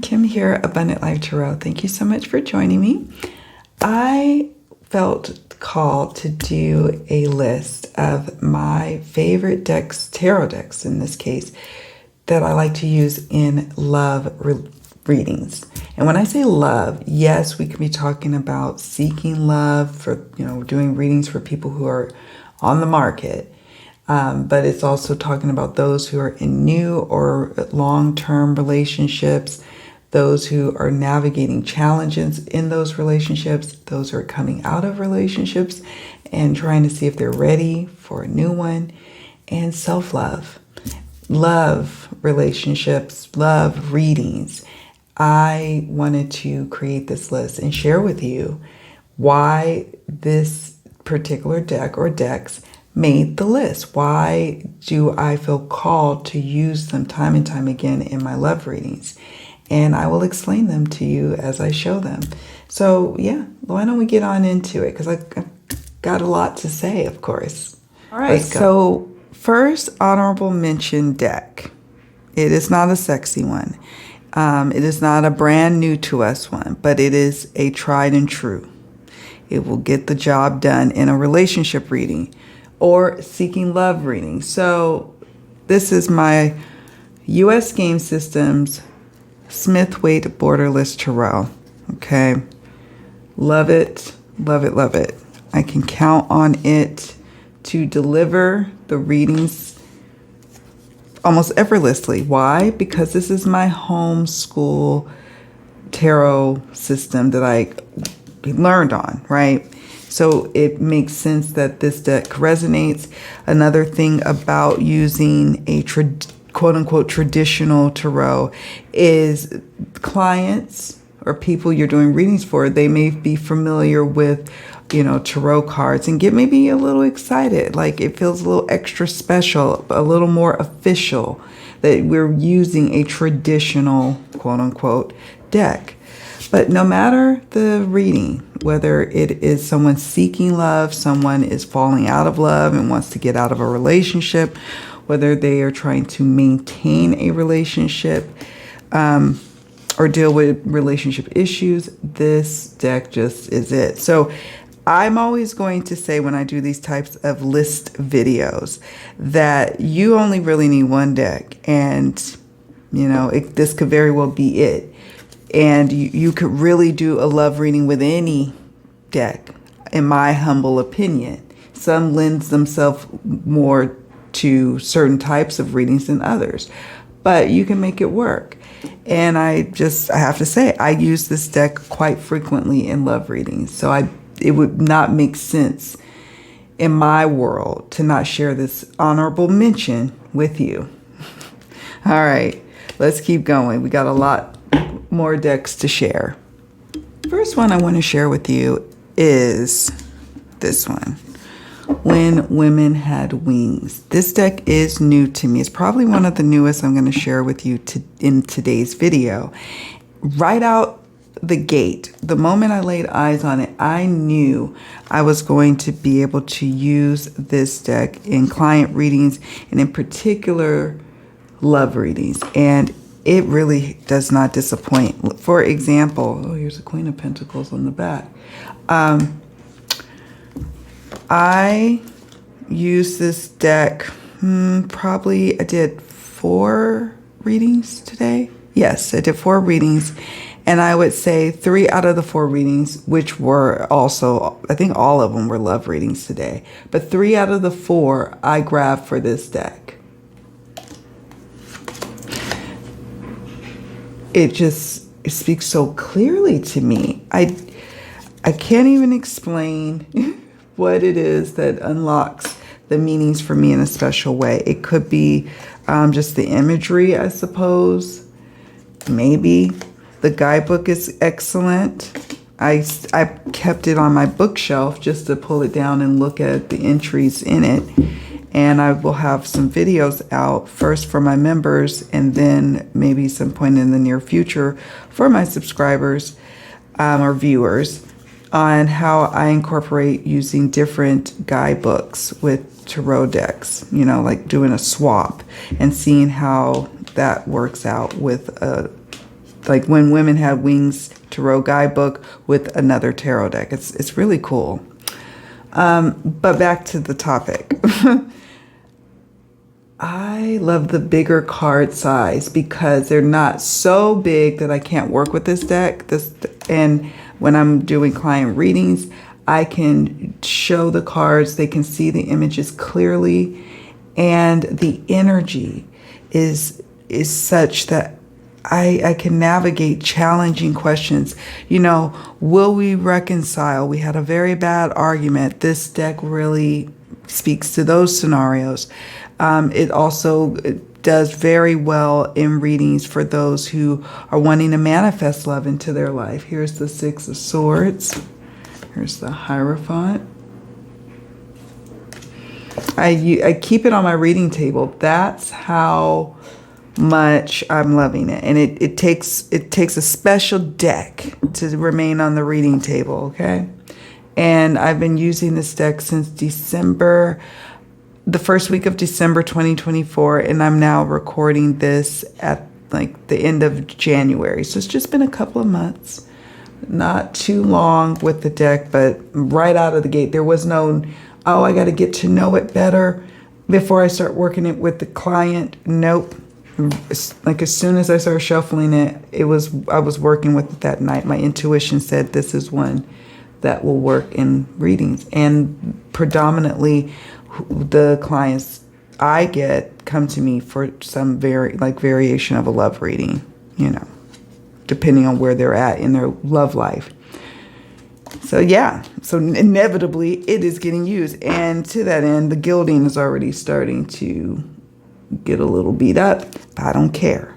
Kim here, Abundant Life Tarot. Thank you so much for joining me. I felt called to do a list of my favorite decks, tarot decks in this case, that I like to use in love readings. And when I say love, yes, we can be talking about seeking love for, doing readings for people who are on the market. But it's also talking about those who are in new or long-term relationships, those who are navigating challenges in those relationships, those who are coming out of relationships and trying to see if they're ready for a new one, and self-love, love relationships, love readings. I wanted to create this list and share with you why this particular deck or decks made the list. Why do I feel called to use them time and time again in my love readings? And I will explain them to you as I show them. So yeah, why don't we get on into it? Because I've got a lot to say, of course. All right, so first, honorable mention deck. It is not a sexy one. It is not a brand new to us one, but it is a tried and true. It will get the job done in a relationship reading or seeking love reading. So this is my U.S. Game Systems Smith-Waite Borderless Tarot. Okay. Love it, love it, love it. I can count on it to deliver the readings almost effortlessly. Why? Because this is my homeschool tarot system that I learned on, right? So it makes sense that this deck resonates. Another thing about using a quote-unquote traditional tarot is clients or people you're doing readings for, they may be familiar with, tarot cards and get maybe a little excited. Like it feels a little extra special, a little more official that we're using a traditional quote-unquote deck. But no matter the reading, whether it is someone seeking love, someone is falling out of love and wants to get out of a relationship, whether they are trying to maintain a relationship or deal with relationship issues, this deck just is it. So I'm always going to say when I do these types of list videos that you only really need one deck, and this could very well be it. And you could really do a love reading with any deck, in my humble opinion. Some lends themselves more to certain types of readings than others, but you can make it work. And I have to say, I use this deck quite frequently in love readings. So it would not make sense in my world to not share this honorable mention with you. All right, let's keep going. We got a lot more decks to share. First one I want to share with you is this one, When Women Had Wings. This deck is new to me. It's probably one of the newest I'm going to share with you in today's video. Right out the gate, the moment I laid eyes on it, I knew I was going to be able to use this deck in client readings and in particular love readings. And it really does not disappoint. For example, here's a Queen of Pentacles on the back. I used this deck, probably I did 4 readings today. Yes, I did 4 readings. And I would say 3 out of the 4 readings, which were also, I think all of them were love readings today. But 3 out of the 4 I grabbed for this deck. It speaks so clearly to me. I can't even explain what it is that unlocks the meanings for me in a special way. It could be just the imagery, I suppose. Maybe. The guidebook is excellent. I kept it on my bookshelf just to pull it down and look at the entries in it. And I will have some videos out first for my members and then maybe some point in the near future for my subscribers or viewers on how I incorporate using different guidebooks with tarot decks, like doing a swap and seeing how that works out with like When Women Had Wings Tarot Guidebook with another tarot deck. It's really cool. But back to the topic. I love the bigger card size because they're not so big that I can't work with this deck. And when I'm doing client readings, I can show the cards, they can see the images clearly, and the energy is such that I can navigate challenging questions. You know, will we reconcile? We had a very bad argument. This deck really speaks to those scenarios. It also does very well in readings for those who are wanting to manifest love into their life. Here's the Six of Swords. Here's the Hierophant. I keep it on my reading table. That's how much I'm loving it. And it takes a special deck to remain on the reading table, okay? And I've been using this deck since December, the first week of December 2024, and I'm now recording this at like the end of January. So it's just been a couple of months. Not too long with the deck, but right out of the gate, there was no, oh, I got to get to know it better before I start working it with the client. Nope. Like as soon as I started shuffling it, I was working with it that night. My intuition said this is one that will work in readings. And predominantly the clients I get come to me for some variation of a love reading, you know, depending on where they're at in their love life. So yeah, so inevitably it is getting used. And to that end, the gilding is already starting to get a little beat up, but I don't care.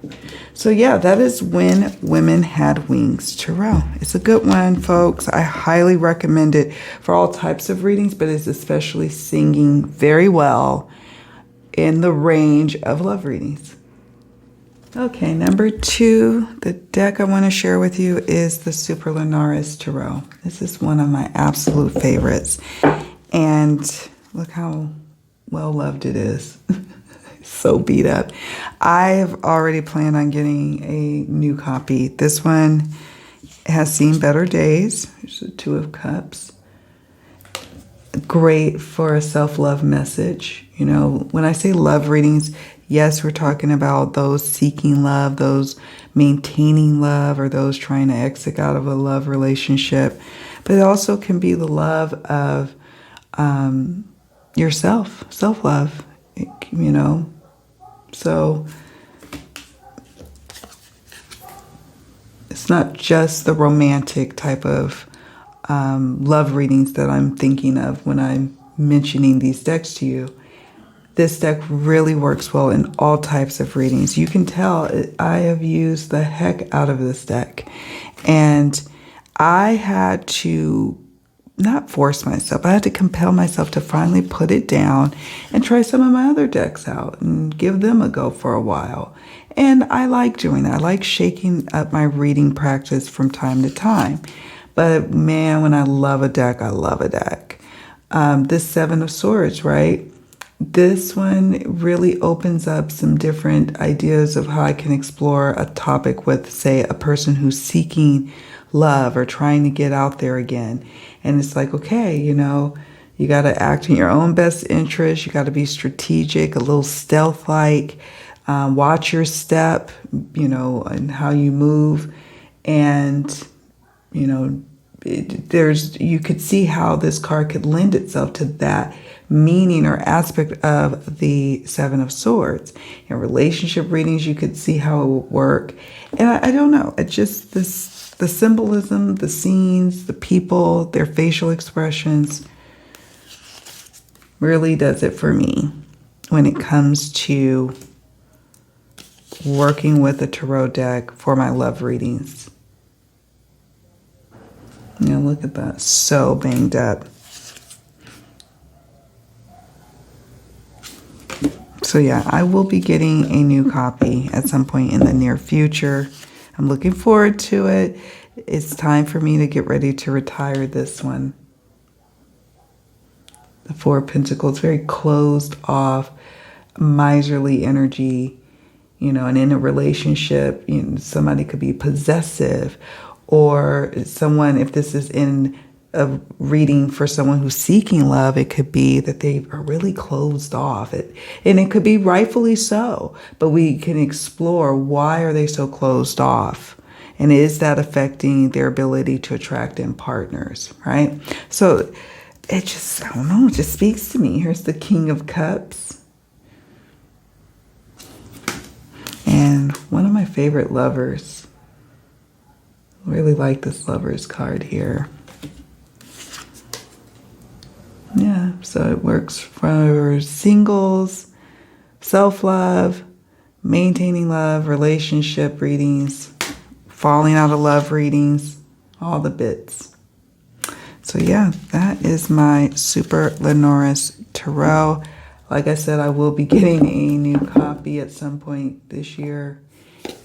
So yeah, that is When Women Had Wings Tarot. It's a good one, folks. I highly recommend it for all types of readings, but it's especially singing very well in the range of love readings. Okay, number 2, the deck I want to share with you is the Superlunaris Tarot. This is one of my absolute favorites. And look how well loved it is. So beat up. I've already planned on getting a new copy. This one has seen better days. There's the Two of Cups. Great for a self-love message. You know, when I say love readings, yes, we're talking about those seeking love, those maintaining love, or those trying to exit out of a love relationship. But it also can be the love of yourself, self-love, you know. So it's not just the romantic type of love readings that I'm thinking of when I'm mentioning these decks to you. This deck really works well in all types of readings. You can tell I have used the heck out of this deck. And I had to not force myself. I had to compel myself to finally put it down and try some of my other decks out and give them a go for a while. And I like doing that. I like shaking up my reading practice from time to time. But man, when I love a deck, I love a deck. This Seven of Swords, right? This one really opens up some different ideas of how I can explore a topic with, say, a person who's seeking love or trying to get out there again. And it's like, okay, you know, you got to act in your own best interest. You got to be strategic, a little stealth-like. Watch your step, you know, and how you move. And, you know, you could see how this card could lend itself to that meaning or aspect of the Seven of Swords. In relationship readings, you could see how it would work. And I don't know, it's just this. The symbolism, the scenes, the people, their facial expressions really does it for me when it comes to working with a tarot deck for my love readings. You know, look at that. So banged up. So yeah, I will be getting a new copy at some point in the near future. I'm looking forward to it. It's time for me to get ready to retire this one. The Four of Pentacles, very closed off, miserly energy. and in a relationship, somebody could be possessive, or someone, if this is in a reading for someone who's seeking love, it could be that they are really closed off. And it could be rightfully so, but we can explore, why are they so closed off? And is that affecting their ability to attract in partners, right? So it just, I don't know, it just speaks to me. Here's the King of Cups. And one of my favorite lovers. I really like this Lovers card here. Yeah, so it works for singles, self-love, maintaining love, relationship readings, falling out of love readings, all the bits. So yeah, that is my Superlunaris Tarot. Like I said, I will be getting a new copy at some point this year,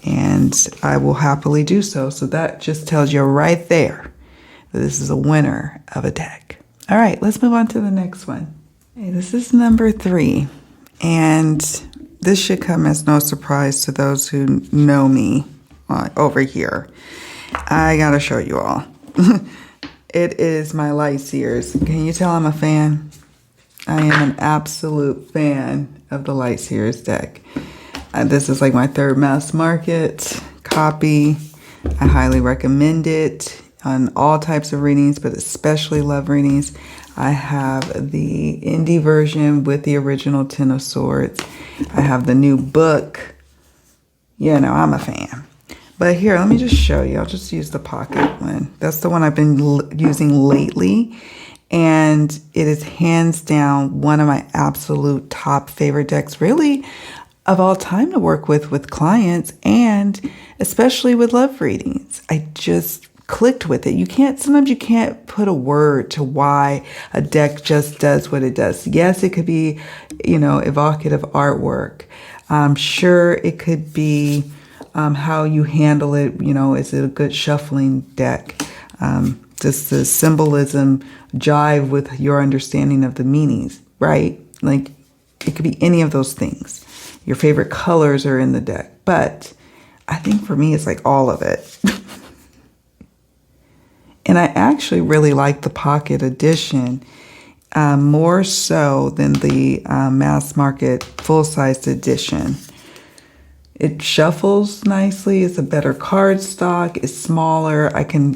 and I will happily do so. So that just tells you right there that this is a winner of a deck. All right, let's move on to the next one. Okay, this is number 3, and this should come as no surprise to those who know me over here. I gotta show you all. It is my Light Seers. Can you tell I'm a fan? I am an absolute fan of the Light Seers deck. This is like my 3rd mass market copy. I highly recommend it on all types of readings, but especially love readings. I have the indie version with the original 10 of Swords. I have the new book. I'm a fan. But here, let me just show you. I'll just use the pocket one. That's the one I've been using lately. And it is hands down one of my absolute top favorite decks, really, of all time to work with clients, and especially with love readings. I just clicked with it. Sometimes you can't put a word to why a deck just does what it does. Yes, it could be, evocative artwork. Sure, it could be how you handle it. Is it a good shuffling deck? Does the symbolism jive with your understanding of the meanings, right? Like, it could be any of those things. Your favorite colors are in the deck. But I think for me, it's like all of it. And I actually really like the pocket edition more so than the mass market full-sized edition. It shuffles nicely. It's a better card stock. It's smaller. I can,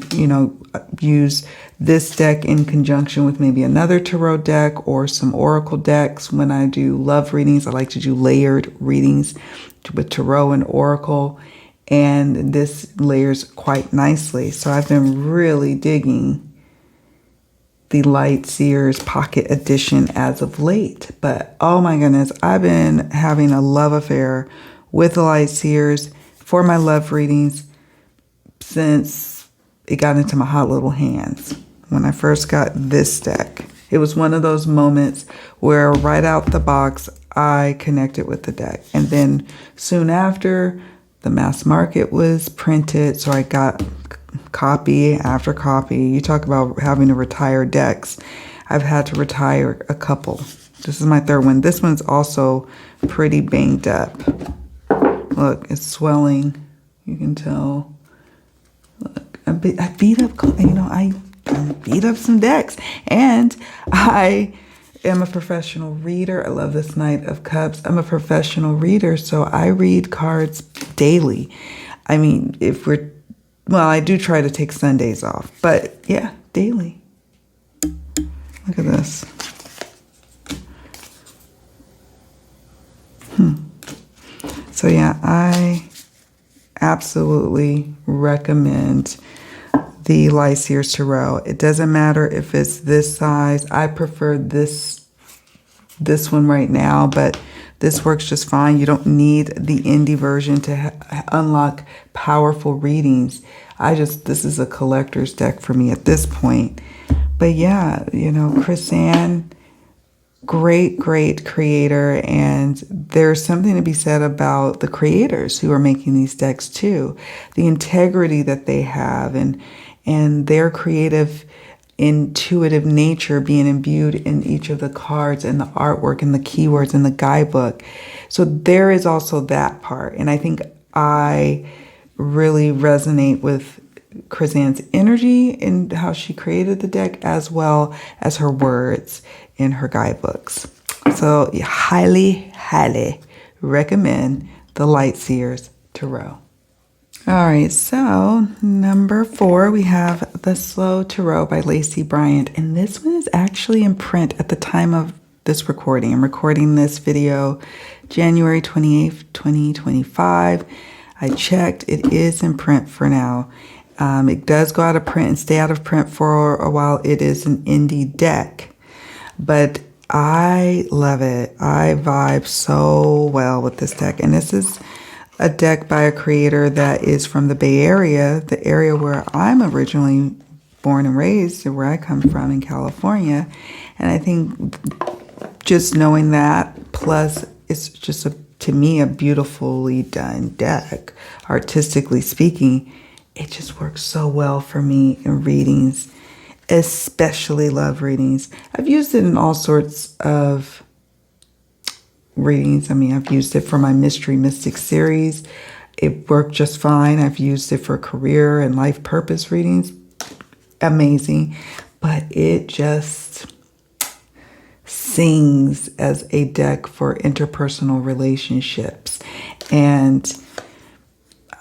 use this deck in conjunction with maybe another tarot deck or some oracle decks. When I do love readings, I like to do layered readings with tarot and oracle. And this layers quite nicely. So I've been really digging the Light Seers Pocket Edition as of late. But oh my goodness, I've been having a love affair with the Light Seers for my love readings since it got into my hot little hands. When I first got this deck, it was one of those moments where right out the box, I connected with the deck. And then soon after, the mass market was printed, so I got copy after copy. You talk about having to retire decks. I've had to retire a couple. This is my 3rd one. This one's also pretty banged up. Look, it's swelling. You can tell. Look, I beat up, I beat up some decks. And I am a professional reader. I love this Knight of Cups. I'm a professional reader, so I read cards daily. I mean, I do try to take Sundays off, but yeah, daily. Look at this. So yeah, I absolutely recommend the Light Seers Tarot. It doesn't matter if it's this size. I prefer this one right now, but this works just fine. You don't need the indie version to unlock powerful readings. This is a collector's deck for me at this point. But yeah, Chris Ann, great creator, and there's something to be said about the creators who are making these decks too. The integrity that they have and their creative intuitive nature being imbued in each of the cards and the artwork and the keywords in the guidebook. So there is also that part. And I think I really resonate with Chrysan's energy and how she created the deck, as well as her words in her guidebooks. So highly, highly recommend the Light Seers Tarot. All right, so number 4, we have The Slow Tarot by Lacey Bryant. And this one is actually in print at the time of this recording. I'm recording this video January 28th, 2025. I checked, it is in print for now. It does go out of print and stay out of print for a while. It is an indie deck, but I love it. I vibe so well with this deck. And this is a deck by a creator that is from the Bay Area, the area where I'm originally born and raised, where I come from in California. And I think just knowing that, plus it's just to me a beautifully done deck, artistically speaking, it just works so well for me in readings, especially love readings. I've used it in all sorts of readings. I mean, I've used it for my Mystery Mystic series. It worked just fine. I've used it for career and life purpose readings. Amazing. But it just sings as a deck for interpersonal relationships. And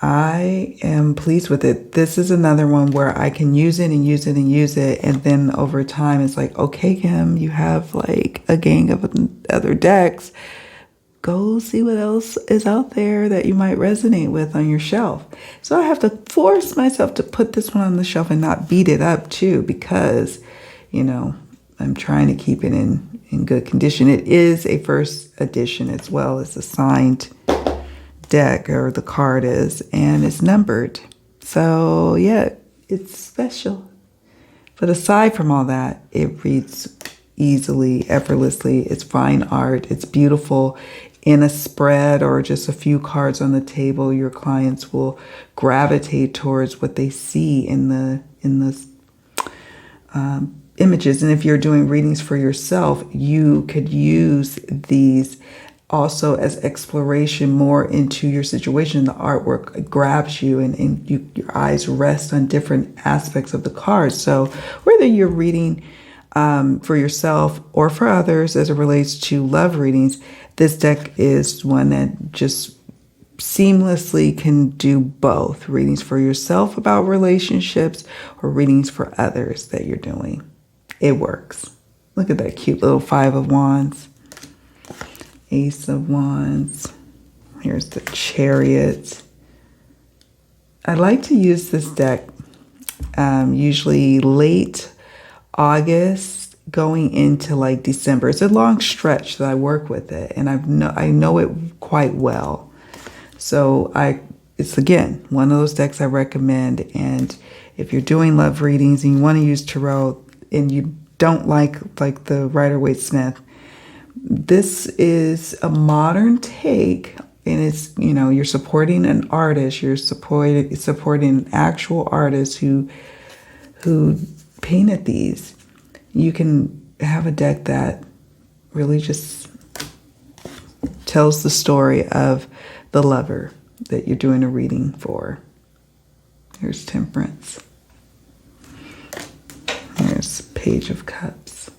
I am pleased with it. This is another one where I can use it and use it and use it. And then over time, it's like, okay, Kim, you have like a gang of other decks. Go see what else is out there that you might resonate with on your shelf. So I have to force myself to put this one on the shelf and not beat it up too, because, you know, I'm trying to keep it in good condition. It is a first edition as well as a signed deck, or the card is, and it's numbered. So yeah, it's special. But aside from all that, it reads easily, effortlessly. It's fine art. It's beautiful. In a spread or just a few cards on the table, your clients will gravitate towards what they see in the images. And if you're doing readings for yourself, you could use these also as exploration more into your situation. The artwork grabs you, and your eyes rest on different aspects of the cards. So whether you're reading for yourself or for others as it relates to love readings, this deck is one that just seamlessly can do both. Readings for yourself about relationships or readings for others that you're doing. It works. Look at that cute little 5 of Wands. Ace of Wands. Here's the Chariot. I like to use this deck usually late August going into like December. It's a long stretch that I work with it, and I know it quite well. So it's again one of those decks I recommend. And if you're doing love readings and you want to use tarot and you don't like the Rider-Waite-Smith, this is a modern take, and it's, you know, you're supporting an artist, you're supporting an actual artist who painted these. You can have a deck that really just tells the story of the lover that you're doing a reading for. Here's Temperance. Here's Page of Cups.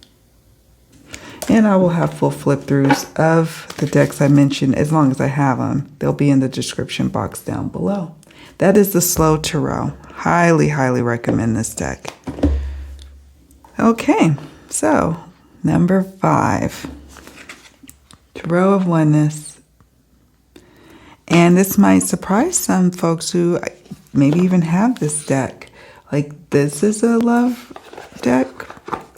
And I will have full flip throughs of the decks I mentioned as long as I have them. They'll be in the description box down below. That is the Slow Tarot. Highly, highly recommend this deck. Okay, so number 5. Tarot of Oneness. And this might surprise some folks who maybe even have this deck. Like, this is a love deck?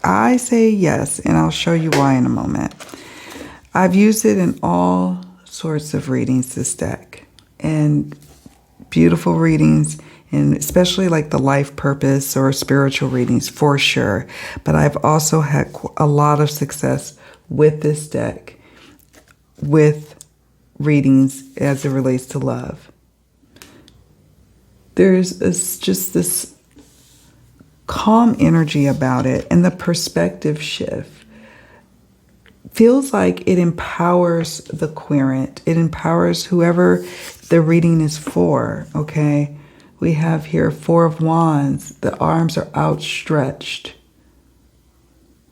I say yes, and I'll show you why in a moment. I've used it in all sorts of readings, this deck, and beautiful readings, and especially like the life purpose or spiritual readings for sure. But I've also had a lot of success with this deck with readings as it relates to love. There's just this calm energy about it, and the perspective shift feels like it empowers the querent. It empowers whoever the reading is for, okay? We have here Four of Wands. The arms are outstretched.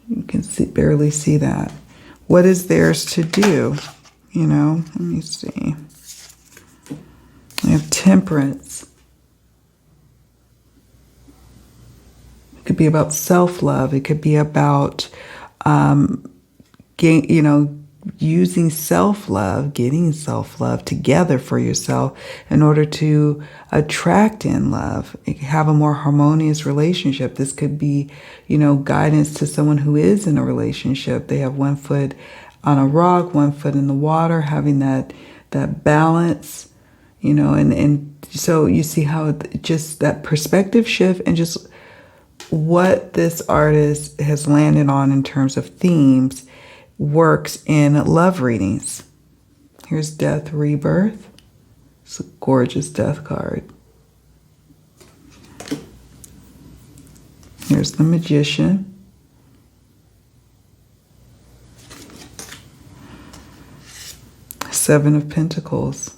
You can barely see that. What is theirs to do? You know, let me see. We have Temperance. It could be about self-love. It could be about, using self-love, getting self-love together for yourself in order to attract in love, have a more harmonious relationship. This could be, guidance to someone who is in a relationship. They have one foot on a rock, one foot in the water, having that balance, and so you see how just that perspective shift and just what this artist has landed on in terms of themes works in love readings. Here's Death Rebirth. It's a gorgeous death card. Here's the Magician. Seven of Pentacles.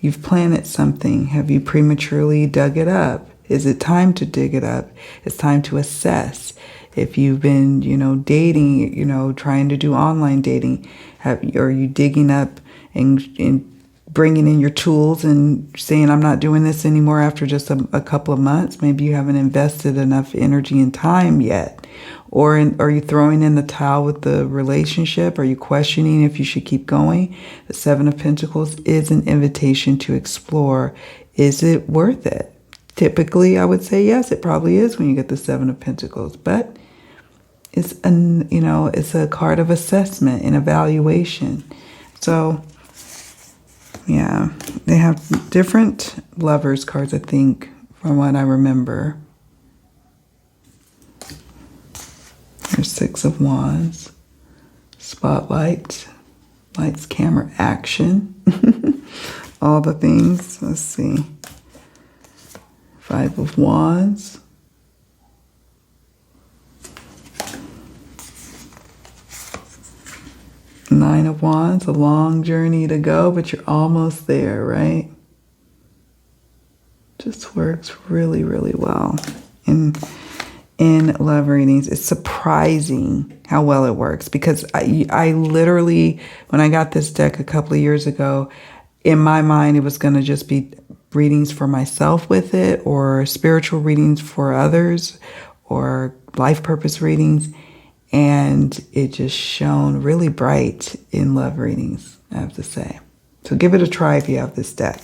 You've planted something. Have you prematurely dug it up? Is it time to dig it up? It's time to assess. If you've been, dating, trying to do online dating, are you digging up and bringing in your tools and saying, I'm not doing this anymore after just a couple of months? Maybe you haven't invested enough energy and time yet. Or are you throwing in the towel with the relationship? Are you questioning if you should keep going? The Seven of Pentacles is an invitation to explore. Is it worth it? Typically, I would say yes, it probably is when you get the Seven of Pentacles. But it's a card of assessment and evaluation. So, yeah, they have different lovers cards, I think, from what I remember. Here's Six of Wands. Spotlight. Lights, camera, action. All the things. Let's see. Five of Wands. Nine of Wands. A long journey to go, but you're almost there, right? Just works really, really well. In love readings, it's surprising how well it works, because I literally, when I got this deck a couple of years ago, in my mind, it was going to just be readings for myself with it, or spiritual readings for others, or life purpose readings. And it just shone really bright in love readings, I have to say. So give it a try if you have this deck.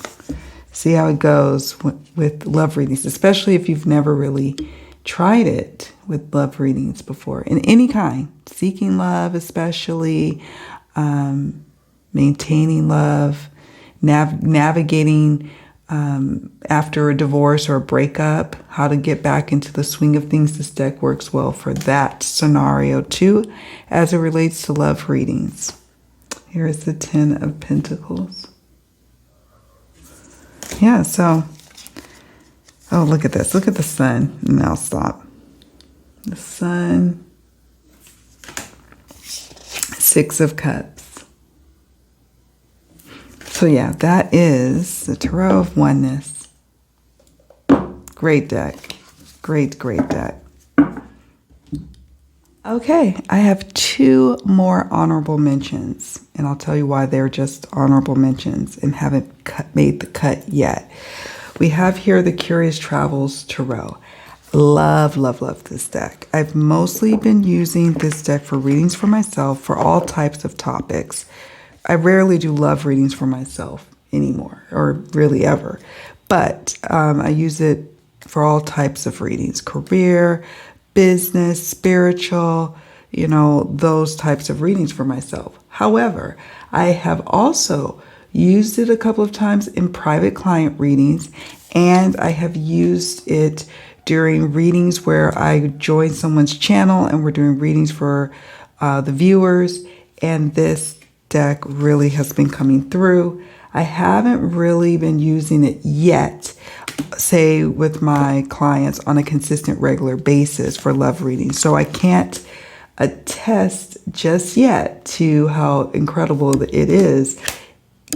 See how it goes with love readings, especially if you've never really tried it with love readings before, in any kind, seeking love, especially maintaining love, navigating after a divorce or a breakup, how to get back into the swing of things. This deck works well for that scenario too, as it relates to love readings. Here is the Ten of Pentacles. Yeah, so oh, look at this. Look at the sun. Now stop. The sun. Six of Cups. So yeah, that is the Tarot of Oneness. Great deck. Great, great deck. Okay, I have two more honorable mentions, and I'll tell you why they're just honorable mentions and haven't made the cut yet. We have here the Curious Travels Tarot. Love, love, love this deck. I've mostly been using this deck for readings for myself for all types of topics. I rarely do love readings for myself anymore, or really ever. But I use it for all types of readings. Career, business, spiritual, those types of readings for myself. However, I have also used it a couple of times in private client readings, and I have used it during readings where I join someone's channel and we're doing readings for the viewers, and this deck really has been coming through. I haven't really been using it yet, say with my clients on a consistent, regular basis for love readings. So I can't attest just yet to how incredible it is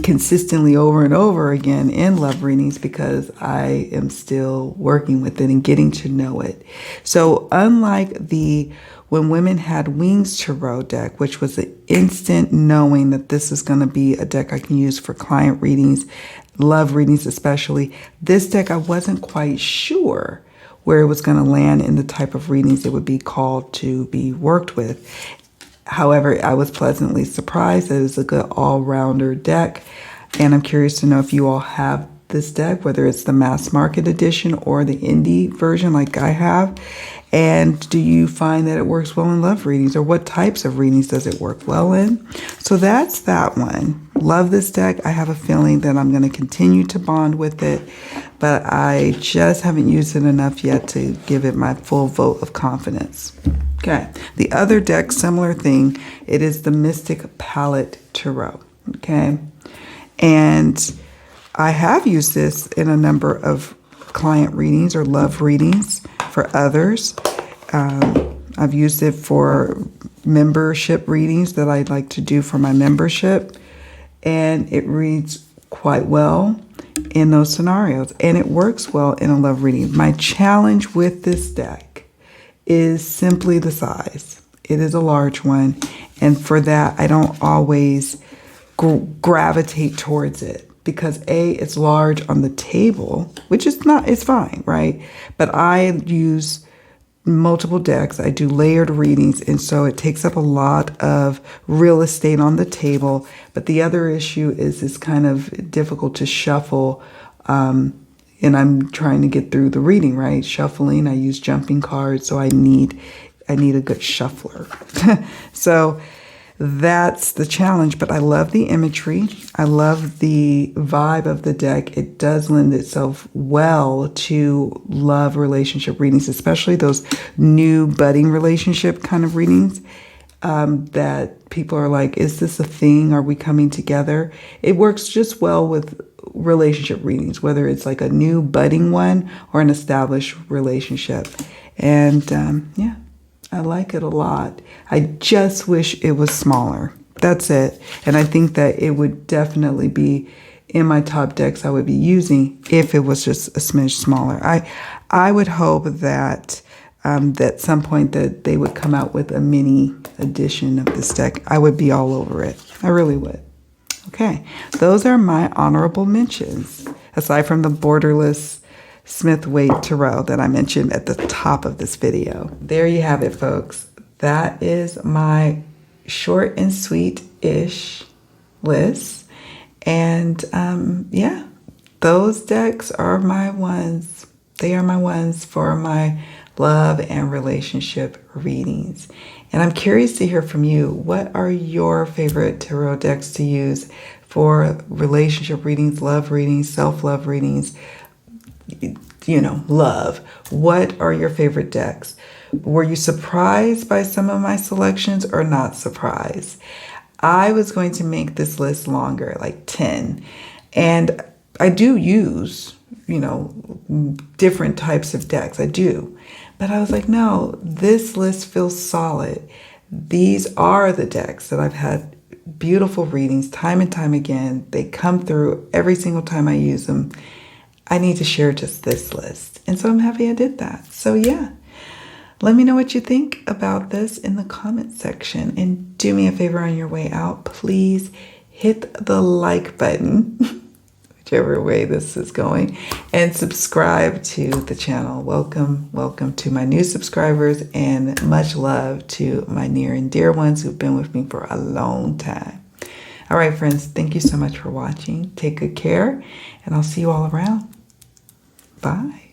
consistently over and over again in love readings, because I am still working with it and getting to know it. So unlike the When Women Had Wings Tarot deck, which was an instant knowing that this is going to be a deck I can use for client readings, love readings especially, this deck I wasn't quite sure where it was going to land in the type of readings it would be called to be worked with. However, I was pleasantly surprised that it's a good all-rounder deck, and I'm curious to know if you all have this deck, whether it's the mass market edition or the indie version like I have. And do you find that it works well in love readings, or what types of readings does it work well in? So that's that one. Love this deck. I have a feeling that I'm going to continue to bond with it, but I just haven't used it enough yet to give it my full vote of confidence. Okay. The other deck, similar thing. It is the Mystic Palette Tarot. Okay. And I have used this in a number of client readings or love readings for others. I've used it for membership readings that I'd like to do for my membership. And it reads quite well in those scenarios. And it works well in a love reading. My challenge with this deck is simply the size. It is a large one. And for that, I don't always gravitate towards it, because A, it's large on the table, which is not, it's fine, right? But I use multiple decks. I do layered readings, and so it takes up a lot of real estate on the table. But the other issue is it's kind of difficult to shuffle, and I'm trying to get through the reading, right? Shuffling, I use jumping cards, so I need a good shuffler. So that's the challenge, but I love the imagery. I love the vibe of the deck. It does lend itself well to love relationship readings, especially those new budding relationship kind of readings that people are like, is this a thing? Are we coming together? It works just well with relationship readings, whether it's like a new budding one or an established relationship. And yeah, I like it a lot. I just wish it was smaller. That's it. And I think that it would definitely be in my top decks I would be using if it was just a smidge smaller. I would hope that at some point that they would come out with a mini edition of this deck. I would be all over it. I really would. Okay, those are my honorable mentions, aside from the borderless Smith-Waite Tarot that I mentioned at the top of this video. There you have it, folks. That is my short and sweet-ish list. And yeah, those decks are my ones. They are my ones for my love and relationship readings. And I'm curious to hear from you. What are your favorite tarot decks to use for relationship readings, love readings, self-love readings? You know, love. What are your favorite decks? Were you surprised by some of my selections or not surprised? I was going to make this list longer, like 10. And I do use, you know, different types of decks. I do. But I was like, no, this list feels solid. These are the decks that I've had beautiful readings time and time again. They come through every single time I use them. I need to share just this list. And so I'm happy I did that. So yeah, let me know what you think about this in the comment section. And do me a favor on your way out. Please hit the like button, whichever way this is going, and subscribe to the channel. Welcome to my new subscribers, and much love to my near and dear ones who've been with me for a long time. All right, friends, thank you so much for watching. Take good care, and I'll see you all around. Bye.